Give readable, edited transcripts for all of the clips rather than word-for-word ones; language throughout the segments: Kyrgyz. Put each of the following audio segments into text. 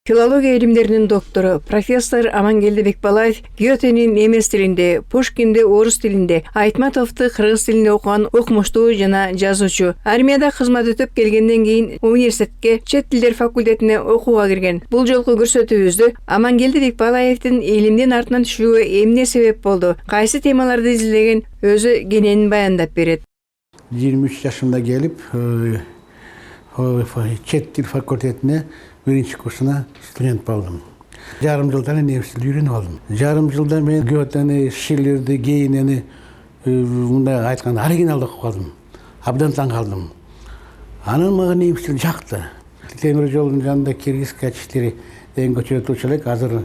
Филология илимдеринин доктору профессор Амангелди Бекбалаев Гётенин немис тилинде, Пушкинди орус тилинде, Айтматовду кыргыз тилинде окуган окумуштуу жана жазуучу. Армияда кызмат өтөп келгенден кийин университетке чет тилдер факультетине окууга кирген. Бул жолку көрсөтүүбүздө Амангелди Бекбалаевдин илимдин артынан түшүүгө эмне себеп болду? Кайсы темаларды изилдеген өзү кененин баяндап берет. 23 жашымда келип, чет тил факультетине birinci kursuna student болдым. Жарым жылдан неміс тілін үйреніп алдым. Жарым жылда мен Гётені, Шиллерді, Гейнені мында айтқан оригиналды оқып қалдым. Абдан таң қалдым. Анан маған неміс тілі жақты. Темір жолдың жанында Киргиз качествері деген көчө өтушілік, азыр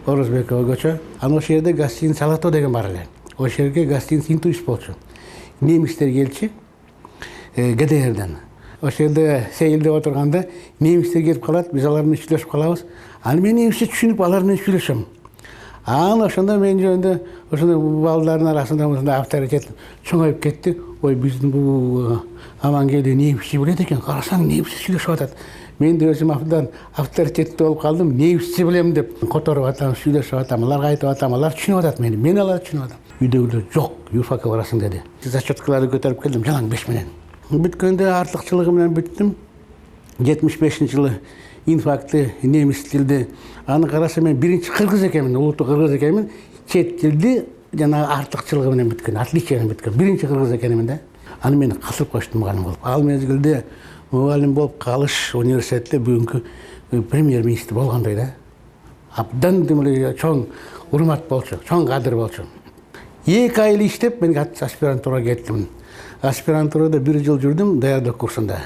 Орозбекова көчө. Аны ошол жерде гостиница Салато деген бар эле. Ошол жерге гостиница интурист болчу. Немистер келчи ГДРден. Ошол жерде сейилдеп отурганда немистер келип калат, биз алар менен сүйлөшүп калабыз. Аны мен немисче түшүнүп алар менен сүйлөшөм. Анан ошондо мен жөнүндө ошондой балдардын арасында мындай авторитет чоңоюп кетти. Ой, биздин бул Амангелди немисче билет экен, карасаң немисче сүйлөшүп атат. Мен де өзүм абдан авторитеттүү болуп калдым, немисче билем деп которуп атам, сүйлөшүп атам, аларга айтып атам, алар түшүнүп атат мени, мен аларды түшүнүп атам. Үйдөгүлөр жок, юрфакка барасың деди. Зачеткаларды көтөрүп келдим, жалаң 5 менен. Бүткөндө артыкчылыгы менен бүттүм. 75-жылы инфарктты немис тилде. Аны караса мен биринчи кыргыз экенмин, улуттуу кыргыз экенмин. Чет тилди жана артыкчылыгы менен бүткөн, отличие менен бүткөн. Биринчи кыргыз экенмин да. Аны мен касырып коштум мугалим болуп. Ал мезгилде мугалим болуп калыш университетте бүгүнкү премьер-министр болгондой да. Абдан демеле чоң урмат болчу, чоң кадыр болчу. 2 ай иштеп мен аспирантурага кеттим. Аспирантурада 1 жыл жүрдүм, даярдык курсунда.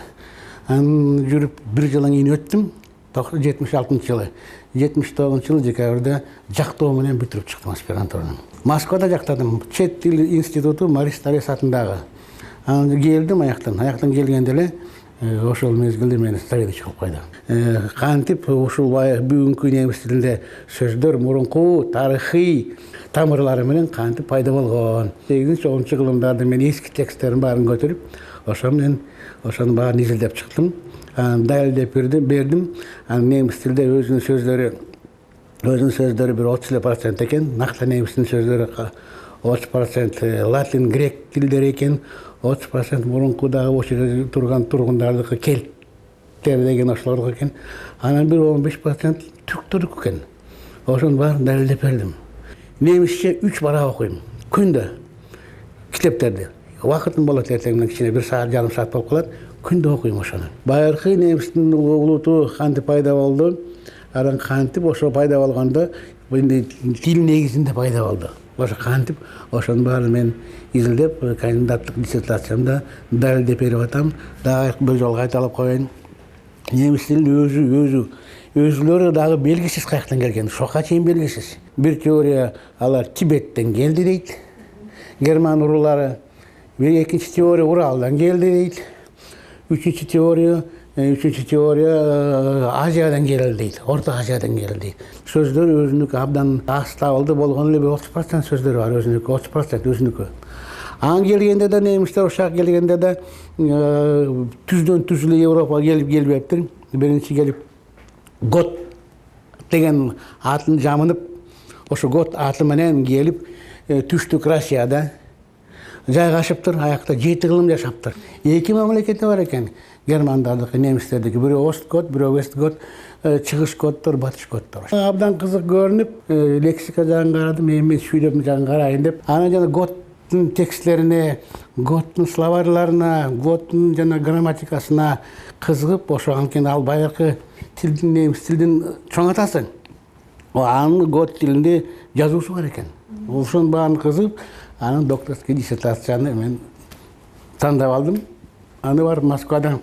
Анан жүрүп 1 жылдан кийин өттүм. 76-жылы. 79-жылы декабрда жактоо менен бүтүрүп чыктым аспирантураны. Москвада жактадым. Чет тил институту Марис Торес атындагы. Анан келдим аяктан. Аяктан келгенде эле ошол мезгилде мени заведующий кылып койду. Кантип ушул бүгүнкү немис тилинде сөздөр мурунку тарыхый тамырлары менен кантип пайда болгон. 8-10 кылымдарда мен эски тексттерин баарын көтөрүп, ошонун баарын изилдеп чыктым. Далилдеп бердим. Немис тилде өзүнүн сөздөрү бир 30% экен. Накта немистин сөздөрү 30% латин, грек тилдери экен. 30% мурунку дагы ошол жерде турган тургундардыкы келттер деген ошолордуку экен. Анан бир 15% түрктөрдүкү экен. Ошонун баарын далилдеп бердим. Немисче 3 бара окуйм. Күндө китептерди. Вакытым болот эртеңден кичине 1 саат, жарым саат болуп калат. Күндө окуйм ошону. Байыркы немистин улуту кантип пайда болду? Анан кантип ошо пайда болгондо тил негизинде пайда болду. Ошо кантип ошонун баарын мен изилдеп, кандидаттык диссертациямда далилдеп берип атам. Дагы бир жолу кайталап коеюн. Немис тилин өзүлөрү дагы белгисиз каяктан келген, шока чейин белгисиз. Bir teoriya алар Тибеттен келди дейт. Герман урулары. Bir экинчи теория Уралдан келди дейт. Үчүнчү теория Азиядан келди дейт. Орто Азиядан келди дейт. Сөздөр өзүнүкү абдан астабылды болгон эле 30% сөздөр бар, өзүнүкү 30% өзүнүкү. Ан келгенде да немистер ошак келгенде да түздөн түз эле Европага келбептир. Биринчи келип Гот деген атын жамынып, ошо Гот аты менен келип түштүк Россияда жайгашыптыр, аякта 7 кылым жашаптыр. 2 мамлекети бар экен. Германдардыкы, немистердики, бирөө Ост-Гот, бирөө Вест-Гот, чыгыш готтор, батыш готтор. Абдан кызык көрүнүп, лексика жагын карадым, эми сүйлөм жагын карайын деп. Анан жана Готтун тексттерине, Готтун словарьларына, Готтун жана грамматикасына кызыгып, ошо анткени ал байыркы тилдин, немис тилдин чоң атасы. Анын Гот тилинде жазуусу бар экен. Ошонун баарын кызыгып, анын докторский диссертацияны мен тандап алдым. Аны барып Москвадан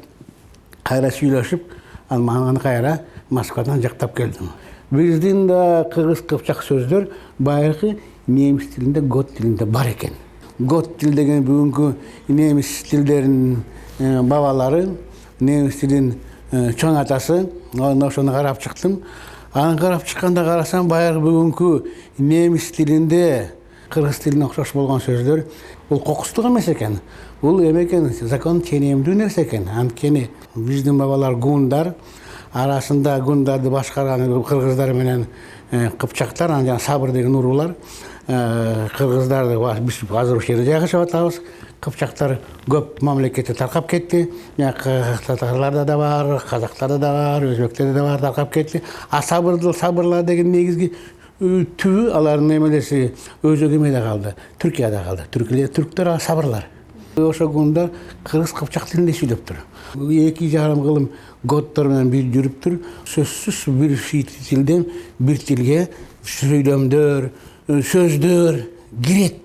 кайра сүйлөшүп, аны кайра Москвадан жактап келдим. Биздин да кыргыз кыпчак сөздөр байыркы немис тилинде, Гот тилинде бар экен. Гот тил деген бүгүнкү немис тилдеринин бабалары, немис тилин чоң атасы. Ошону карап чыктым. Аны карап чыкканда карасам, байыркы бүгүнкү немис тилинде кыргыз тилине окшош болгон сөздөр бул кокустук эмес экен. Бул эме экен, закон ченемдүү нерсе экен. Анткени биздин бабалар гундар, арасында гундарды башкарган кыргыздар менен кыпчактар, анан жана Сабыр деген уруулар. Кыргыздарды биз азыр ушул жерде жайгашып атабыз. Кыпчактар көп мамлекетте таркап кетти. Татарларда да бар, казактарда да бар, өзбектерде да бар, таркап кетти. А Сабырлар деген негизги түбү алардын эмелеси өзөк эмеде калды, Түркияда калды. Түрктөр Сабырлар. Ошо гундар кыргыз кыпчак тилинде сүйлөптүр. 2,5 кылым готтор менен бир жүрүптүр. Сөзсүз бир тилден бир тилге сүйлөмдөр, сөздөр кирет.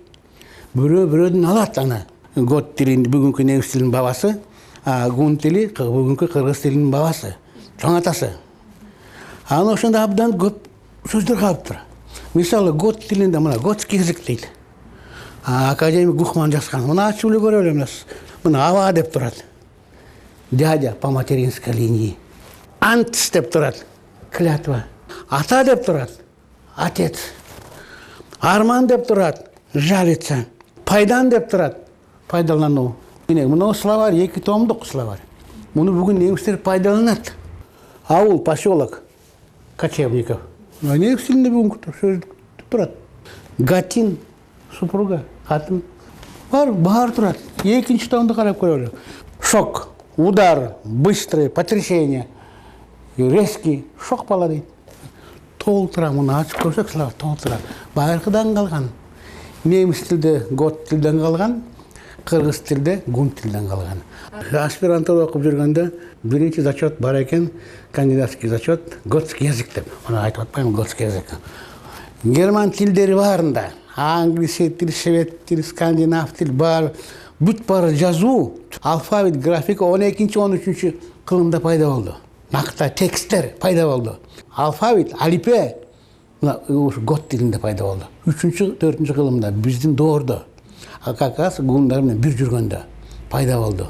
Бирөөдөн алат аны. Гот тилинде бүгүнкү немис тилинин бабасы, гун тили бүгүнкү кыргыз тилинин бабасы, чоң атасы. Анан ошондо абдан көп сөздөр калыптыр. Мисалы гот тилинде мына готский язык дейт. Академик Гухман жазган. Мына ачып эле көрө беребиз. Мына ава деп турат. Дядя по материнской линии. Антс деп турат. Клятва. Ата деп турат. Отец. Арман деп турат. Жалится. Пайдан деп турат. Пайдалануу. Мына словарь 2 томдук словарь. Муну бүгүн немистер пайдаланат. Ауыл, поселок кочевников. Немис тилинде бүгүнкү сөз турат. Гатин, супруга, катын. Бар турат. 2 томду карап көрөлү. Шок, удар, быстрый, потрясение, резкий, шок бала дейт. Толтура, муну ачып көрсөк, толтура. Байыркыдан калган. Немис тилде гот тилден калган, кыргыз тилде гун тилден калган. Аспирантура окуп жүргөндө биринчи зачет бар экен, кандидатский зачет, готский язык деп. Муну айтып атпайм, готский язык. Герман тилдери баарында, англис тил, швед тил, скандинав тил бар, бүт баары жазуу, алфавит, графика 12-13 кылымда пайда болду. Накта тексттер пайда болду. Алфавит, алифбе гот тилинде пайда болду. 3-4 кылымда биздин доордо. Как раз гундар менен бир жүргөндө пайда болду.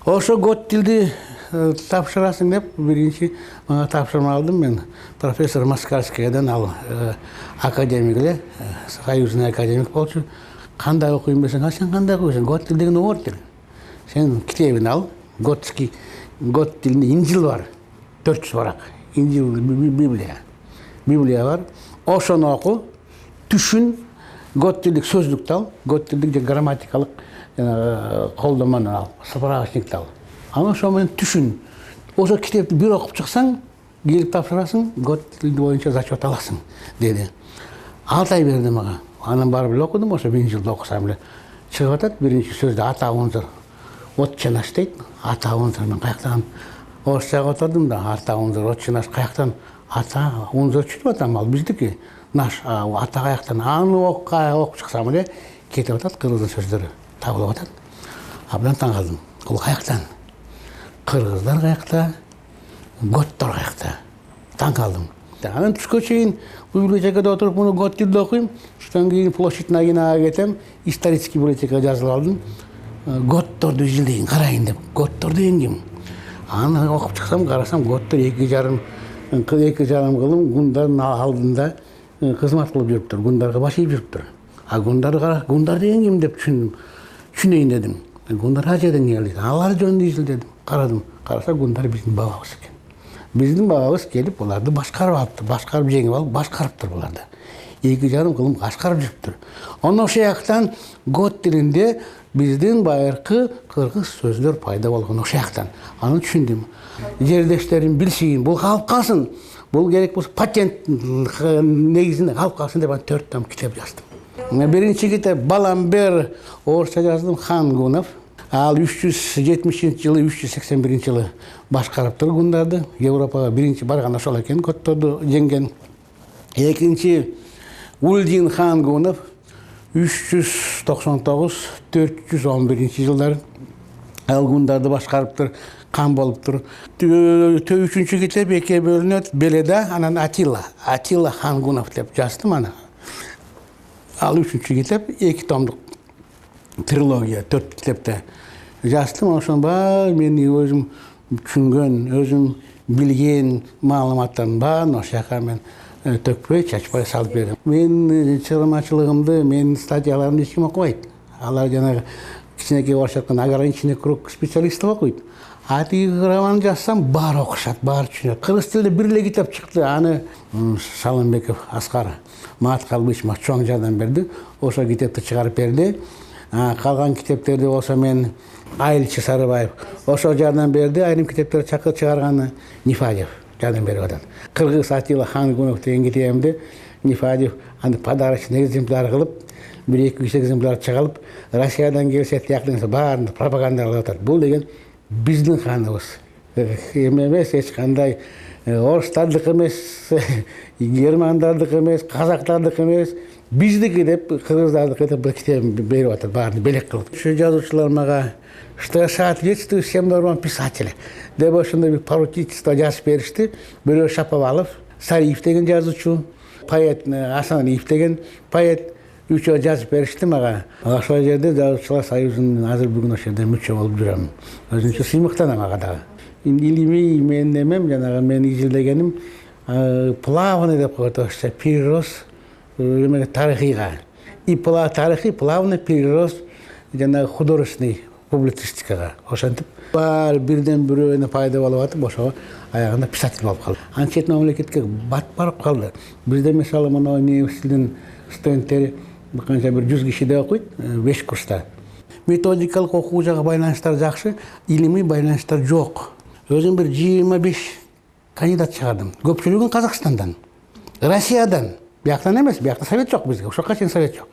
Ошо гот тилди тапшырасың деп биринчи мага тапшырма алдым мен. Профессор Москальскийден ал академик эле, союзный академик болчу. Кандай окуйм десең, сен кандай окуйсуң? Гот тил деген оор тил. Сен китебин ал, готский, гот тилинде Инжил бар. 400 барак. Инжил, Библия бар. Ошону оку, түшүн, гот тилдик сөздүктү ал, гот тилдик же грамматикалык колдомону ал, справочникти ал. Аны ошо менен түшүн. Ошо китепти бир окуп чыксаң, келип тапшырасың, гот тили боюнча зачет аласың, деди. 6 ай берди мага. Анан барып эле окудум, ошо 1 жылда окусам эле чыгып атат биринчи сөздө ата унзыр. Отче наш дейт. Ата унзыр мен каяктан орусчага отурдум да, ата унзыр, отче наш каяктан? Ата унзыр чүтүп атам ал биздики. Наш ата каяктан? Аны окуп чыксам эле кетип атат, кыргыз сөздөрү табылып атат. Абдан таң калдым. Бул каяктан? Кыргыздар каякта, готтор каякта? Таң калдым. Анан түшкө чейин библиотекада отуруп муну гот тилде окуйм. Ошондон кийин площадь Нагинага кетем, исторический библиотекага жазылып алдым. Готторду изилдейин, карайын деп. Готтор деген ким? Аны окуп чыксам, карасам, готтор 2,5 кылым гундардын алдында кызмат кылып жүрүптүр, гундарга баш ийип жүрүптүр. А гундар деген ким деп түшүнөйүн дедим. Гундар ажеден келди. Алар жөнүндө изилдедим, карадым. Караса гундар биздин бабабыз экен. Биздин бабабыз келип буларды башкарып алыптыр, башкарып жеңип алып, башкарыптыр буларды. 2,5 кылым башкарып жүрүптүр. Анан ошол жактан гот тилинде биздин байыркы кыргыз сөздөр пайда болгон ошол жактан. Аны түшүндүм. Жердештерим билсин, бул калып калсын. Бул керек болсо патент негизинде калып калсын деп 4 том китеп жаздым. Биринчи китеп Баламбер орусча жаздым, Хангунов. Ал 370-жылы, 381-жылы башкарыптыр гундарды. Европага биринчи барган ошол экен, готторду жеңген. Экинчи Ульдин Хангунов 399-411 ал гундарды башкарыптыр, кан болуптур. Үчүнчү китеп экиге бөлүнөт, Беледа, анан Атилла Хангунов деп жаздым аны. Ал үчүнчү китеп 2 томдук трилогия, 4 китепте жаздым. Ошон баары мен өзүм түшүнгөн, өзүм билген маалыматтардын баарын ошол жака мен төкпөй, чачпай салып бердим. Мен чыгармачылыгымды, мен статьяларымды эч ким окубайт. Алар жанагы кичинекей башкан ограниченный круг специалистов окуйт. Ati роман жазсам баары окушат, баары түшүнөт. Кыргыз тилинде бир эле китеп чыкты. Аны Салымбеков Аскар Маткалбыч чоң жардам берди. Ошо китепти чыгарып берди. Калган китептерди болсо мен Айылчы Сарыбаев ошо жардам берди. Айрым китептерди чыгарганы Нифадев жардам берип атат. Кыргыз Атила Хангунов деген китебимди Нифадев аны подарочный экземпляр кылып, 1-2 экземпляр чыгарып, Россиядан келсе тияктын баарын пропагандалап атат. Бул деген биздин ханыбыз. Эмес эч кандай орустардык эмес, германдардык эмес, казактардык эмес, биздики деп кыргыздардык деп бул китебин берип атат, баарын белек кылып. Ушу жазуучулар мага что я соответствую всем нормам писателя деп ошондой бир поручительство жазып беришти. Бирөө Шаповалов, Сариев деген жазуучу, поэт Асаниев деген поэт үчөө жазып беришти мага. Ошол жерде Жазуучулар союзунун азыр бүгүн ошол жерде мүчө болуп жүрөм. Өзүнчө сыймыктанам ага дагы. Илимий менин эмем, жанагы мен изилдегеним плавный деп коет орусча, перерос тарыхыйга. И тарыхый плавно перерос жанагы художественный публицистикага. Ошентип баары бирден бирөөнө пайда болуп атып, ошо аягында писатель болуп калды. Анчет мамлекетке бат барып калды. Бизде мисалы мына университеттин студенттери канча бир 100 кишиде окуйт, 5 курста. Методикалык окуу жагы байланыштар жакшы, илимий байланыштар жок. Өзүм бир 25 кандидат чыгардым. Көпчүлүгүн Казакстандан, Россиядан. Бияктан эмес, биякта совет жок бизге, ошока чейин совет жок.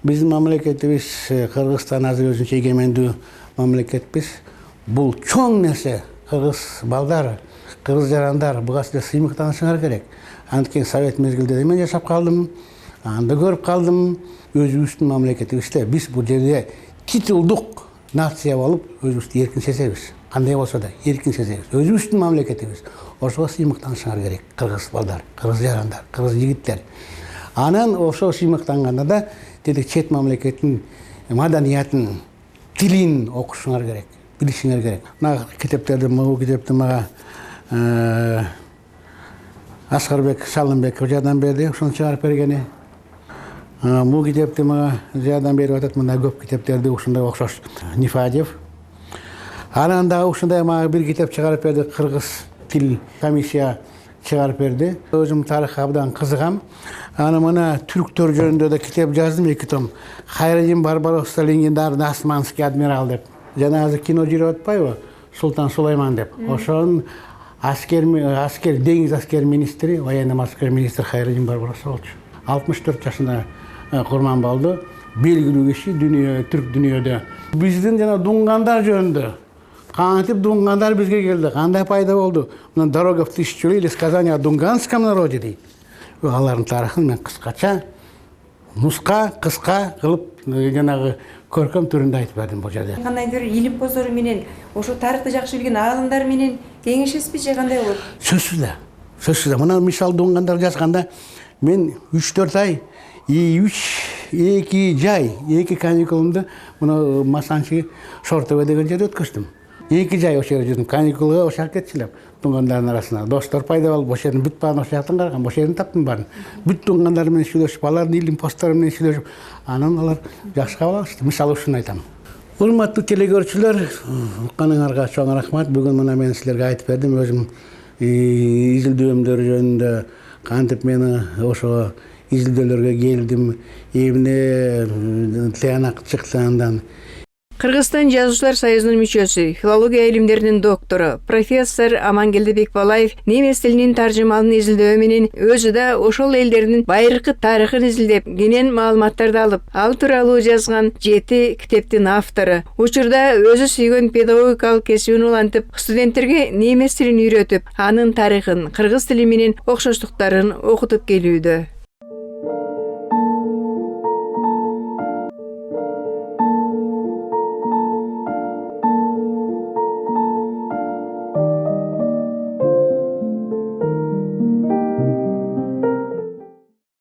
Биздин мамлекетибиз Кыргызстан азыр өзүнчө эгемендүү мамлекетпиз. Бул чоң нерсе. Кыргыз балдар, кыргыз жарандар буга силер сыймыктанышыңар керек. Анткени совет мезгилде мен жашап калдым, анда көрүп калдым. Өзүбүздүн мамлекетибизде биз бул жерде титулдук нация болуп, өзүбүздү эркин сезебиз. Кандай болсо да эркин сезебиз. Өзүбүздүн мамлекетибиз. Ошого сыймыктанышыңар керек. Кыргыз балдар, кыргыз жарандар, кыргыз жигиттер. Анан ошо сыймыктанганда да дедик чет мамлекеттин маданиятын, тилин окушуңар керек, билишиңер керек. Мына китептерди, могу китепти мага Аскарбек Салымбеков жардам берди, ошону чыгарып бергени. Бул китепти мага жардам берип атат, мына көп китептерди ушундай окшош Нифадев. Анан дагы ушундай мага бир китеп чыгарып берди, кыргыз тил комиссия чыгарып берди. Өзүм тарыхка абдан кызыгам. Аны мына түрктөр жөнүндө да китеп жаздым, 2 том. Хайредин Барбаросса легендарный османский адмирал деп. Жана азыр кино жүрүп атпайбы? Султан Сулайман деп. Ошонун аскер деңиз аскер министри, военно-морской министр Хайредин Барбаросса болчу. 64 жашында курман болду. Белгилүү киши түрк дүйнөдө. Биздин жана дунгандар жөнүндө кантип дунгандар бизге келди, кандай пайда болду? Мына дорога в тысячу или сказание о дунганском народе дейт. Алардын тарыхын мен кыскача, нуска, кыска кылып жанагы көркөм түрүндө айтып бердим бул жерде. Кандайдыр илим бозору менен, ошо тарыхты жакшы билген аалымдар менен кеңешесизби же кандай болот? Сөзсүз. Мына мисал дунгандар жазганда мен 3-4 ай 2 жай, 2 каникулумду мына Масанчи Шортове деген жерде өткөздүм. 2 жай ошо жерде жүрдүм, каникулга ошо кетчилеп. Дунгандардын арасында достор пайда болуп, ошо жердин бүт баарын ошо жактан караган, ошо жерден таптым баарын. Бүт дунгандар менен сүйлөшүп, алардын илим посттары менен сүйлөшүп, анан алар жакшы кабыл алышты. Мисалы ушуну айтам. Урматтуу телегөрүүчүлөр, укканыңарга чоң рахмат. Бүгүн мына мен силерге айтып бердим, өзүм изилдөөмдөр жөнүндө кантип мени ошо изилдөөлөргө келдим, эмне тыянак чыкты андан. Кыргызстан Жазуучулар союзунун мүчөсү, филология илимдеринин доктору, профессор Амангелди Бекбалаев немис тилинин таржымалын изилдөө менен өзү да ошол элдердин байыркы тарыхын изилдеп, кенен маалыматтарды алып, ал тууралуу жазган 7 китептин автору. Учурда өзү сүйгөн педагогикалык кесибин улантып, студенттерге немис тилин үйрөтүп, анын тарыхын, кыргыз тили менен окшоштуктарын окутуп келүүдө.